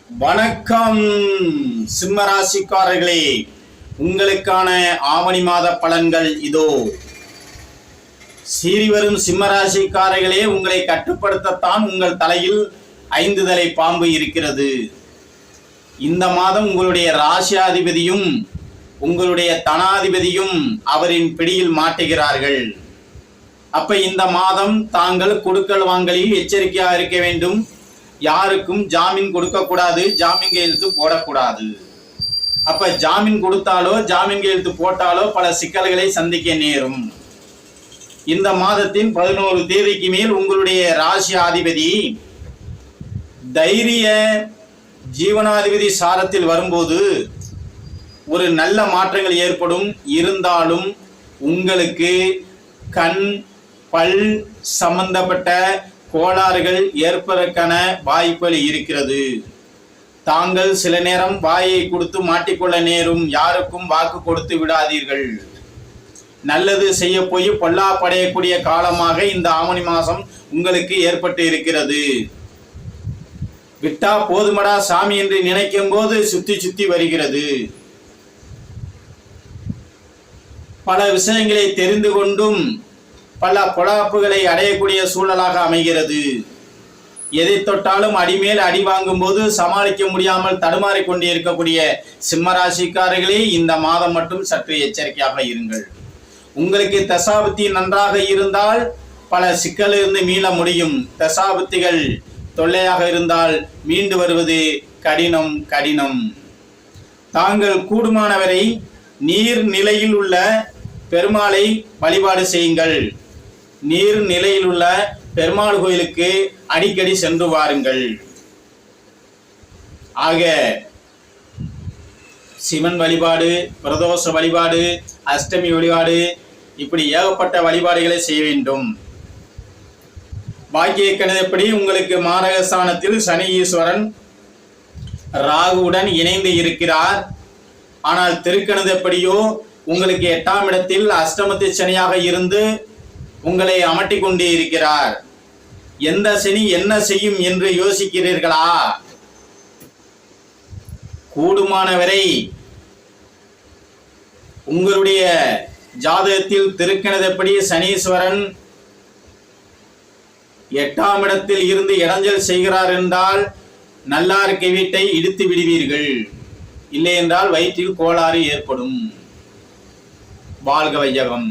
வணக்கம் சிம்மராசிக்காரர்களே, உங்களுக்கான ஆவணி மாத பலன்கள் இதோ. சீறிவரும் சிம்மராசிக்காரர்களே, உங்களை கட்டுப்படுத்தத்தான் உங்கள் தலையில் 5 தலை பாம்பு இருக்கிறது. இந்த மாதம் உங்களுடைய ராசியாதிபதியும் உங்களுடைய தனாதிபதியும் அவரின் பிடியில் மாட்டுகிறார்கள். அப்ப இந்த மாதம் தாங்கள் கொடுக்கல் வாங்கலில் எச்சரிக்கையாக இருக்க வேண்டும். யாருக்கும் ஜாமீன் கொடுக்க கூடாது, ஜாமீன் கையெழுத்து போடக்கூடாது. அப்ப ஜாமீன் கொடுத்தாலோ ஜாமீன் கையெழுத்து போட்டாலோ பல சிக்கல்களை சந்திக்க நேரும். இந்த மாதத்தின் 11 தேதிக்கு மேல் உங்களுடைய ராசி அதிபதி தைரிய ஜீவனாதிபதி சாரத்தில் வரும்போது ஒரு நல்ல மாற்றங்கள் ஏற்படும். இருந்தாலும் உங்களுக்கு கண் பல் சம்பந்தப்பட்ட கோளாறுகள் ஏற்பதற்கான வாய்ப்புகள் இருக்கிறது. தாங்கள் சில நேரம் வாயை கொடுத்து மாட்டிக்கொள்ள நேரும். யாருக்கும் வாக்கு கொடுத்து விடாதீர்கள். நல்லது செய்ய போய் பொல்லா படையக்கூடிய காலமாக இந்த ஆவணி மாதம் உங்களுக்கு ஏற்பட்டு இருக்கிறது. விட்டா போதுமடா சாமி என்று நினைக்கும் போது சுத்தி சுத்தி வருகிறது. பல விஷயங்களை தெரிந்து கொண்டும் பல பொழப்புகளை அடையக்கூடிய சூழலாக அமைகிறது. எதை தொட்டாலும் அடிமேல் அடி வாங்கும் போது சமாளிக்க முடியாமல் தடுமாறிக் கொண்டே இருக்கக்கூடிய சிம்மராசிக்காரர்களே, இந்த மாதம் மட்டும் சற்று எச்சரிக்கையாக இருங்கள். உங்களுக்கு தசாபுத்தி நன்றாக இருந்தால் பல சிக்கலிலிருந்து மீள முடியும். தசாபுத்திகள் தொல்லையாக இருந்தால் மீண்டு வருவது கடினம். தாங்கள் கூடுமானவரை நீர் நிலையில் உள்ள பெருமாளை வழிபாடு செய்யுங்கள். நீர் நிலையில் உள்ள பெருமாள் கோயிலுக்கு அடிக்கடி சென்று வாருங்கள். ஆக சிவன் வழிபாடு, பிரதோஷ வழிபாடு, அஷ்டமி வழிபாடு, இப்படி ஏகப்பட்ட வழிபாடுகளை செய்ய வேண்டும். பாக்கிய கணிதப்படி உங்களுக்கு மாரகஸ்தானத்தில் சனி ஈஸ்வரன் ராகுவுடன் இணைந்து இருக்கிறார். ஆனால் திருக்கணிதப்படியோ உங்களுக்கு 8ஆம் இடத்தில் அஷ்டமத்து சனியாக இருந்து உங்களை அமட்டி கொண்டே இருக்கிறார். எந்த சனி என்ன செய்யும் என்று யோசிக்கிறீர்களா? கூடுமானவரை உங்களுடைய ஜாதகத்தில் திருக்கணிதப்படி சனீஸ்வரன் 8ஆம் இடத்தில் இருந்து இடைஞ்சல் செய்கிறார் என்றால் நல்லாருக்கு வீட்டை இடித்து விடுவீர்கள். இல்லை என்றால் வயிற்றில் கோளாறு ஏற்படும். வாழ்க வையகம்.